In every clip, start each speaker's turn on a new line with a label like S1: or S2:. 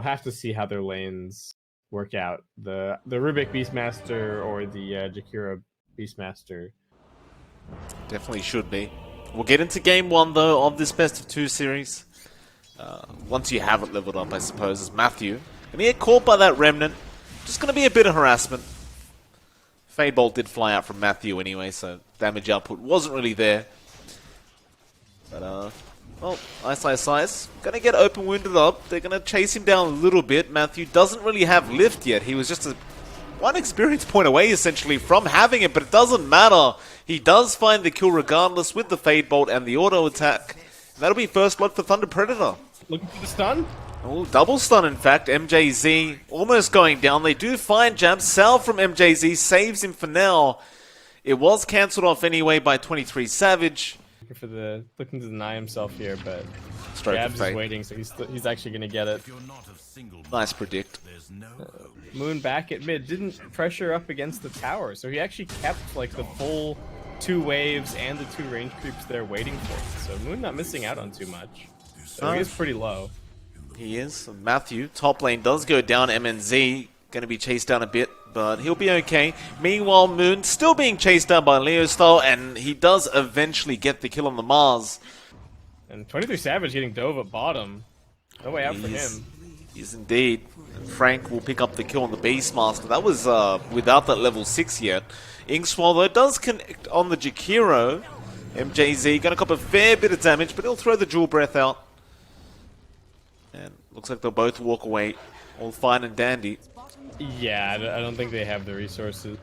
S1: have to see how their lanes work out. The Rubik Beastmaster or the Jakiro Beastmaster.
S2: Definitely should be. We'll get into game 1 though of this best of 2 series. Once you have it leveled up, I suppose, as Matthew. Gonna get caught by that Remnant. Just gonna be a bit of harassment. Fade Bolt did fly out from Matthew anyway, so damage output wasn't really there. But, well, Ice. Gonna get open wounded up. They're gonna chase him down a little bit. Matthew doesn't really have lift yet. He was just one experience point away, essentially, from having it, but it doesn't matter. He does find the kill regardless with the Fade Bolt and the auto attack. And that'll be first blood for Thunder Predator.
S1: Looking for the stun?
S2: Oh, double stun, in fact. MJZ almost going down. They do find jab. Sal from MJZ saves him for now. It was cancelled off anyway by 23 Savage.
S1: Looking to deny himself here, but
S2: Jab's
S1: is waiting, so he's actually going to get it.
S2: Nice predict.
S1: Moon back at mid, didn't pressure up against the tower, so he actually kept like the full 2 waves and the 2 range creeps there waiting for him. So Moon not missing out on too much. So he is pretty low.
S2: He is. Matthew, top lane does go down. MNZ going to be chased down a bit, but he'll be okay. Meanwhile, Moon still being chased down by Leo Style, and he does eventually get the kill on the Mars.
S1: And 23 Savage getting dove at bottom. No way out for him.
S2: Yes, indeed. And Frank will pick up the kill on the Beastmaster. That was without that level 6 yet. Inkswell, though, does connect on the Jakiro. MJZ going to cop a fair bit of damage, but he'll throw the Jewel Breath out. And looks like they'll both walk away, all fine and dandy.
S1: Yeah, I don't think they have the resources.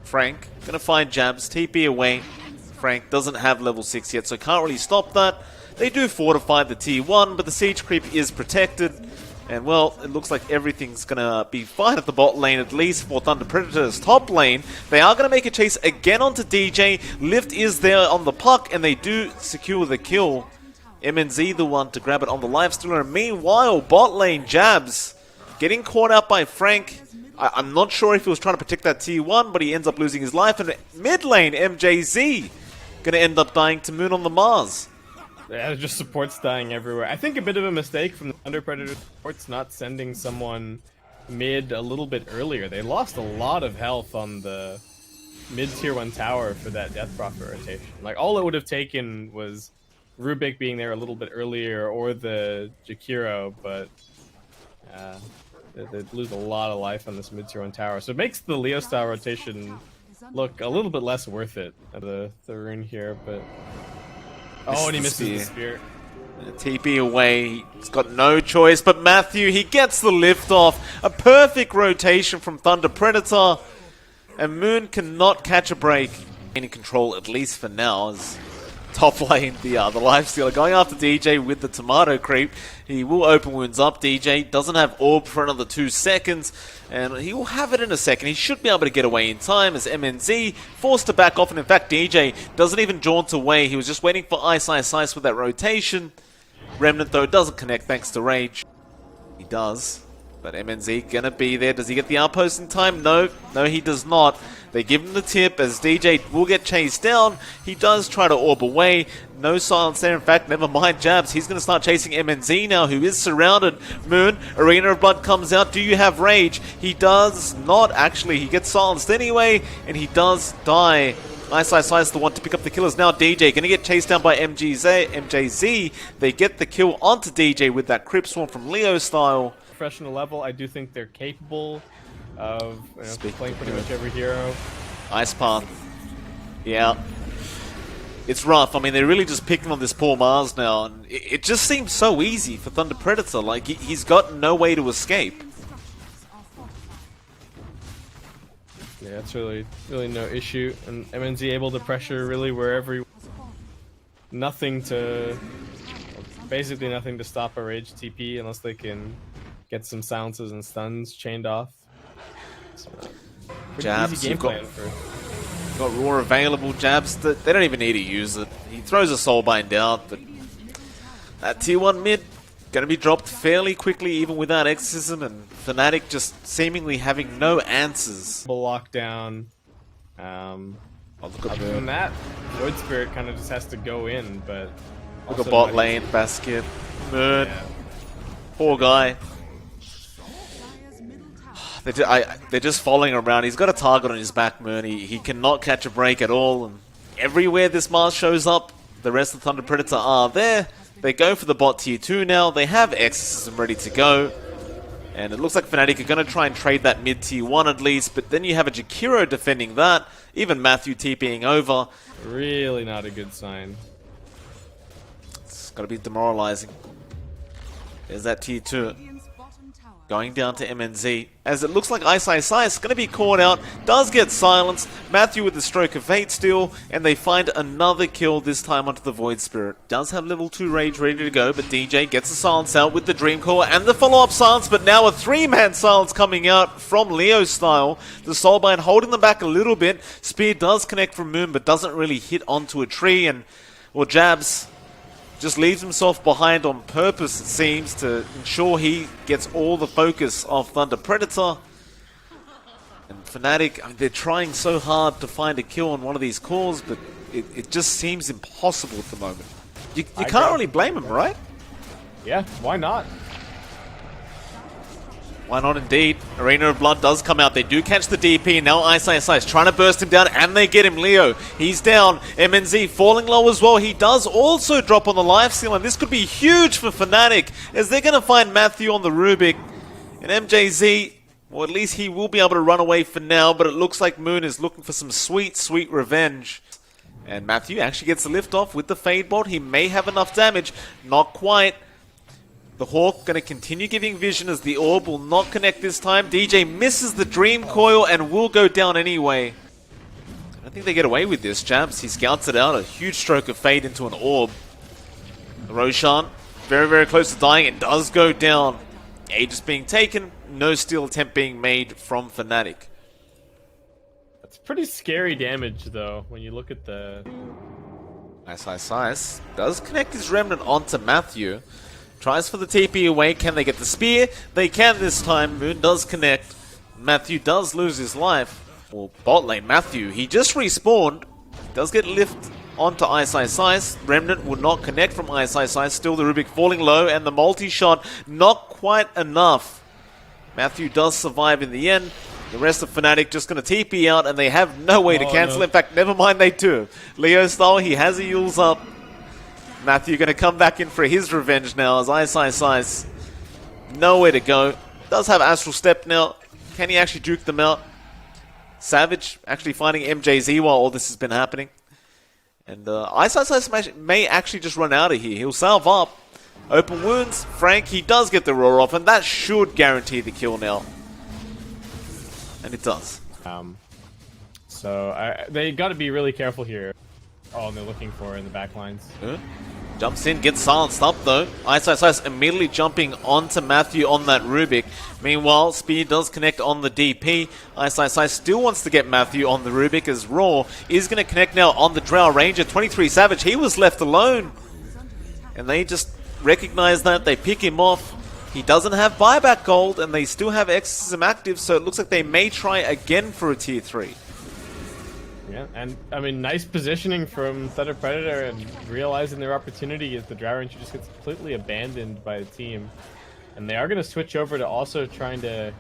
S2: Frank, gonna find jabs, TP away. Frank doesn't have level 6 yet, so can't really stop that. They do fortify the T1, but the siege creep is protected. And well, it looks like everything's gonna be fine at the bot lane, at least for Thunder Predator's top lane. They are gonna make a chase again onto DJ. Lift is there on the puck, and they do secure the kill. MNZ the one to grab it on the lifestealer. Meanwhile, bot lane jabs getting caught out by Frank. I'm not sure if he was trying to protect that T1, but he ends up losing his life. And mid lane, MJZ gonna end up dying to Moon on the Mars.
S1: Yeah, just supports dying everywhere. I think a bit of a mistake from the Thunder Predator supports not sending someone mid a little bit earlier. They lost a lot of health on the mid tier 1 tower for that Death Prophet rotation. Like, all it would have taken was Rubik being there a little bit earlier, or the Jakiro, but they'd lose a lot of life on this mid-tier 1 tower. So it makes the Leo style rotation look a little bit less worth it, the rune here, but... Oh, and he misses the spear.
S2: TP away, he's got no choice, but Matthew, he gets the lift off. A perfect rotation from Thunder Predator, and Moon cannot catch a break. Any control, at least for now, as top lane, the lifestealer going after DJ with the tomato creep. He will open wounds up. DJ doesn't have orb for another 2 seconds, and he will have it in a second. He should be able to get away in time as MNZ forced to back off, and in fact DJ doesn't even jaunt away. He was just waiting for Ice with that rotation. Remnant though doesn't connect thanks to Rage. He does, but MNZ gonna be there. Does he get the outpost in time? No, he does not. They give him the tip as DJ will get chased down. He does try to orb away. No silence there. In fact, never mind jabs. He's going to start chasing MNZ now, who is surrounded. Moon, Arena of Blood comes out. Do you have Rage? He does not, actually. He gets silenced anyway, and he does die. Ice is the one to pick up the killers. Now DJ going to get chased down by MJZ. They get the kill onto DJ with that Crip Swarm from Leo style.
S1: Professional level, I do think they're capable of playing pretty much every hero.
S2: Ice Path. Yeah. It's rough. I mean, they're really just picking on this poor Mars now, and it just seems so easy for Thunder Predator. Like, he's got no way to escape.
S1: Yeah, it's really no issue. And MNZ able to pressure really wherever basically nothing to stop a Rage TP unless they can get some silences and stuns chained off. So,
S2: jabs,
S1: easy game plan
S2: got Roar available. Jabs, they don't even need to use it. He throws a Soulbind out, but that T1 mid going to be dropped fairly quickly even without Exorcism, and Fnatic just seemingly having no answers.
S1: Lockdown. Other than that, Void Spirit kind of just has to go in, but...
S2: Look at bot lane, Basket, Moon. Yeah. Poor guy. They're just following around. He's got a target on his back, Moon. He cannot catch a break at all. And everywhere this Mars shows up, the rest of the Thunder Predator are there. They go for the bot tier 2 now. They have Exorcism ready to go. And it looks like Fnatic are going to try and trade that mid tier 1 at least. But then you have a Jakiro defending that. Even Matthew TPing over.
S1: Really not a good sign.
S2: It's got to be demoralizing. There's that tier 2. Going down to MNZ, as it looks like Ice is going to be caught out, does get silenced, Matthew with the Stroke of Fate still, and they find another kill, this time onto the Void Spirit. Does have level 2 rage ready to go, but DJ gets the silence out with the Dream Core and the follow-up silence, but now a 3-man silence coming out from Leo style. The Soulbind holding them back a little bit. Spear does connect from Moon, but doesn't really hit onto a tree, and, well, Jabs just leaves himself behind on purpose, it seems, to ensure he gets all the focus of Thunder Predator. And Fnatic, I mean, they're trying so hard to find a kill on one of these cores, but it just seems impossible at the moment. You can't really blame him, right?
S1: Yeah, why not?
S2: Why not indeed? Arena of Blood does come out. They do catch the DP, and now Ice is trying to burst him down, and they get him. Leo, he's down. MNZ falling low as well. He does also drop on the lifesteal, and this could be huge for Fnatic, as they're going to find Matthew on the Rubik. And MJZ, well, at least he will be able to run away for now, but it looks like Moon is looking for some sweet, sweet revenge. And Matthew actually gets the lift off with the Fade Bolt. He may have enough damage. Not quite. The Hawk going to continue giving vision as the orb will not connect this time. DJ misses the Dream Coil and will go down anyway. I don't think they get away with this, Jabs. He scouts it out. A huge stroke of fade into an orb. Roshan, very, very close to dying. It does go down. Aegis being taken. No steal attempt being made from Fnatic.
S1: That's pretty scary damage, though, when you look at the...
S2: Ice does connect his Remnant onto Matthew. Tries for the TP away. Can they get the spear? They can this time. Moon does connect. Matthew does lose his life. Well, bot lane Matthew, he just respawned. Does get lift onto Ice. Remnant will not connect from Ice. Still the Rubik falling low, and the multi-shot not quite enough. Matthew does survive in the end. The rest of Fnatic just going to TP out, and they have no way to cancel. No. In fact, never mind, they do. Leo style, he has a Yule's up. Matthew going to come back in for his revenge now as Ice. Nowhere to go. Does have Astral Step now. Can he actually juke them out? Savage actually finding MJZ while all this has been happening. And Ice may actually just run out of here. He'll salve up. Open wounds. Frank, he does get the roar off, and that should guarantee the kill now. And it does.
S1: So they got to be really careful here. Oh, and they're looking for in the back lines.
S2: Jumps in, gets silenced up though. Ice immediately jumping onto Matthew on that Rubik. Meanwhile, Spear does connect on the DP. Ice still wants to get Matthew on the Rubik as Raw is going to connect now on the Drow Ranger. 23 Savage, he was left alone. And they just recognize that. They pick him off. He doesn't have buyback gold, and they still have Exorcism active, so it looks like they may try again for a tier 3.
S1: Yeah, and I mean, nice positioning from Thunder Predator and realizing their opportunity as the Drow Ranger just gets completely abandoned by the team. And they are going to switch over to also trying to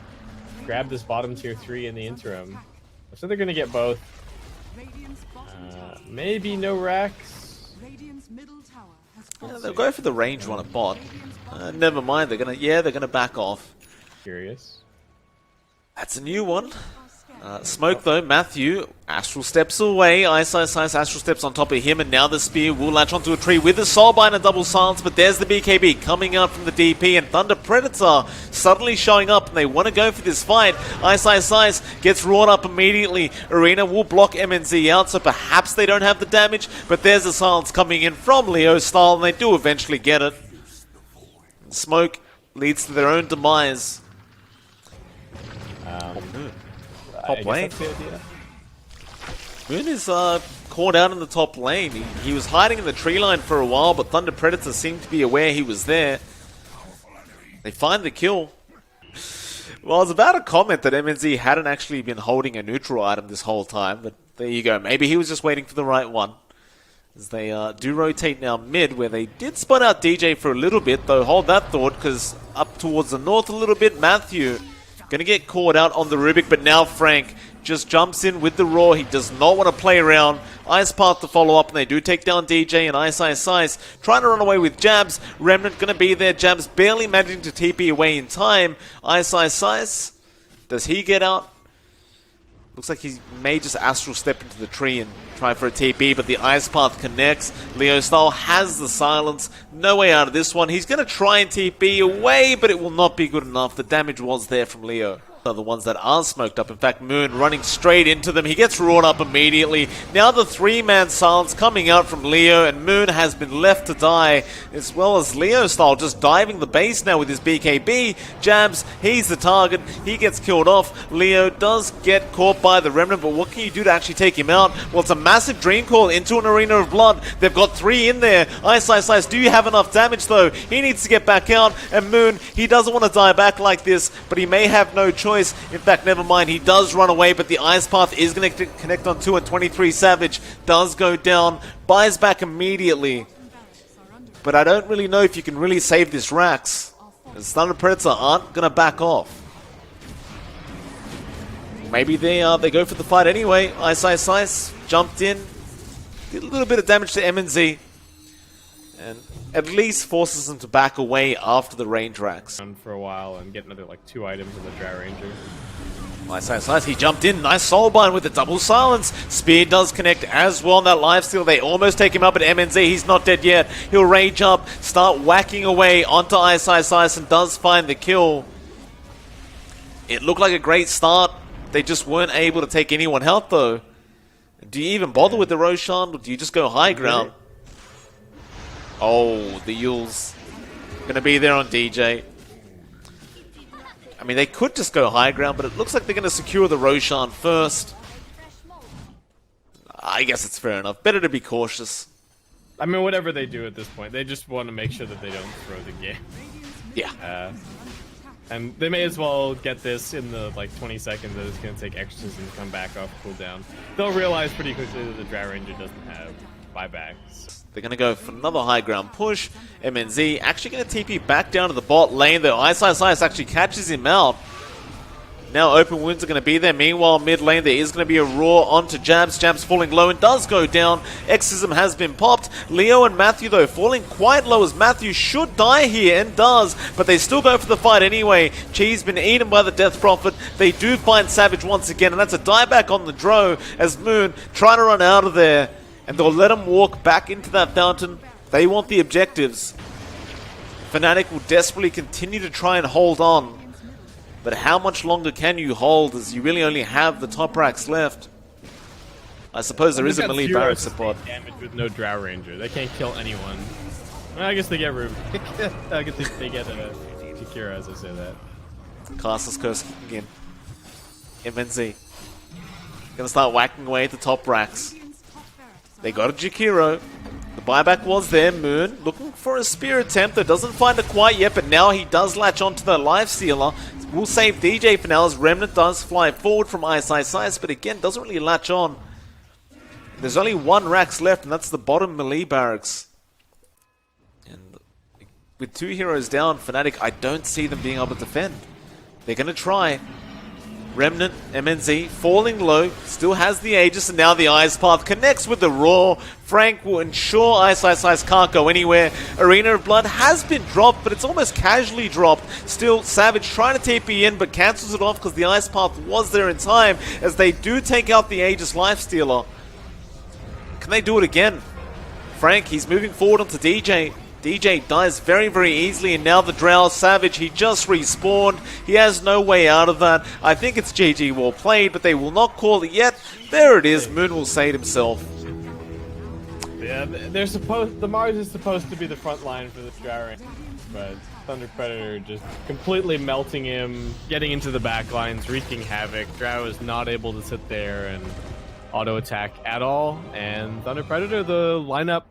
S1: grab this bottom tier 3 in the interim. So they're going to get both. Maybe no racks.
S2: Yeah, they'll go for the range one at bot. Never mind, they're gonna back off.
S1: Curious.
S2: That's a new one. Smoke though, Matthew, Astral Steps away, Ice Astral Steps on top of him, and now the Spear will latch onto a tree with the Soulbind and double silence, but there's the BKB coming out from the DP, and Thunder Predator suddenly showing up, and they want to go for this fight. Ice gets roared up immediately. Arena will block MNZ out, so perhaps they don't have the damage, but there's the silence coming in from Leo style, and they do eventually get it. Smoke leads to their own demise. Top lane. Moon is caught out in the top lane. He was hiding in the tree line for a while, but Thunder Predator seemed to be aware he was there. They find the kill. Well, I was about to comment that MNZ hadn't actually been holding a neutral item this whole time, but there you go. Maybe he was just waiting for the right one. As they do rotate now mid, where they did spot out DJ for a little bit, though hold that thought, because up towards the north a little bit, Matthew Gonna get caught out on the Rubik, but now Frank just jumps in with the Roar. He does not want to play around. Ice Path to follow up, and they do take down DJ and Ice trying to run away with Jabs. Remnant gonna be there. Jabs barely managing to TP away in time. Ice, does he get out? Looks like he may just astral step into the tree and try for a TP, but the Ice Path connects. Leo Style has the silence. No way out of this one. He's going to try and TP away, but it will not be good enough. The damage was there from Leo. Are the ones that are smoked up. In fact, Moon running straight into them. He gets roared up immediately. Now the three-man silence coming out from Leo, and Moon has been left to die, as well as Leo Style just diving the base now with his BKB. Jabs, he's the target. He gets killed off. Leo does get caught by the Remnant, but what can you do to actually take him out? Well, it's a massive Dream Call into an Arena of Blood. They've got 3 in there. Ice, do you have enough damage though? He needs to get back out, and Moon, he doesn't want to die back like this, but he may have no choice. In fact, never mind, he does run away, but the Ice Path is going to connect on 2, and 23 Savage does go down, buys back immediately. But I don't really know if you can really save this Rax, as Thunder Predator aren't going to back off. Maybe they go for the fight anyway. Ice jumped in, did a little bit of damage to MNZ, and at least forces them to back away after the range Rax.
S1: For a while and get another like 2 items in the Drow Ranger.
S2: Nice, he jumped in. Nice soulbind with the double silence. Spear does connect as well. That lifesteal, they almost take him up at MNZ. He's not dead yet. He'll rage up, start whacking away onto Ice, and does find the kill. It looked like a great start. They just weren't able to take anyone out though. Do you even bother with the Roshan, or do you just go high ground? Oh, the Yule's gonna be there on DJ. I mean, they could just go high ground, but it looks like they're gonna secure the Roshan first. I guess it's fair enough. Better to be cautious.
S1: I mean, whatever they do at this point, they just want to make sure that they don't throw the game.
S2: Yeah.
S1: And they may as well get this in the like 20 seconds that it's gonna take exorcism to come back off cooldown. They'll realize pretty quickly that the Drow Ranger doesn't have buybacks.
S2: They're going to go for another high ground push. MNZ actually going to TP back down to the bot lane, though. Ice actually catches him out. Now open wounds are going to be there. Meanwhile, mid lane, there is going to be a roar onto Jabs. Jabs falling low and does go down. Exorcism has been popped. Leo and Matthew, though, falling quite low, as Matthew should die here and does, but they still go for the fight anyway. Cheese been eaten by the Death Prophet. They do find Savage once again, and that's a dieback on the Dro, as Moon trying to run out of there. And they'll let him walk back into that fountain. They want the objectives. Fnatic will desperately continue to try and hold on. But how much longer can you hold, as you really only have the top racks left? I suppose there is a melee barrack support.
S1: Damage with no Drow Ranger. They can't kill anyone. Well, I guess they get Ruby. I guess they get a Shakira, as I say that.
S2: Castle's Curse kicking in. MNZ. Gonna start whacking away at the top racks. They got a Jakiro. The buyback was there. Moon looking for a spear attempt that doesn't find it quite yet, but now he does latch onto the Lifestealer. Will save DJ for now, as Remnant does fly forward from Ice, but again doesn't really latch on. There's only 1 Rax left, and that's the bottom melee barracks. And with 2 heroes down, Fnatic, I don't see them being able to defend. They're going to try. Remnant, MNZ, falling low, still has the Aegis, and now the Ice Path connects with the Roar. Frank will ensure Ice can't go anywhere. Arena of Blood has been dropped, but it's almost casually dropped. Still, Savage trying to TP in, but cancels it off because the Ice Path was there in time, as they do take out the Aegis Lifestealer. Can they do it again? Frank, he's moving forward onto DJ. DJ dies very, very easily, and now the Drow Savage, he just respawned. He has no way out of that. I think it's GG well played, but they will not call it yet. There it is. Moon will say it himself.
S1: Yeah, the Mars is supposed to be the front line for this Drow Ranger, but Thunder Predator just completely melting him, getting into the back lines, wreaking havoc. Drow is not able to sit there and auto attack at all, and Thunder Predator, the lineup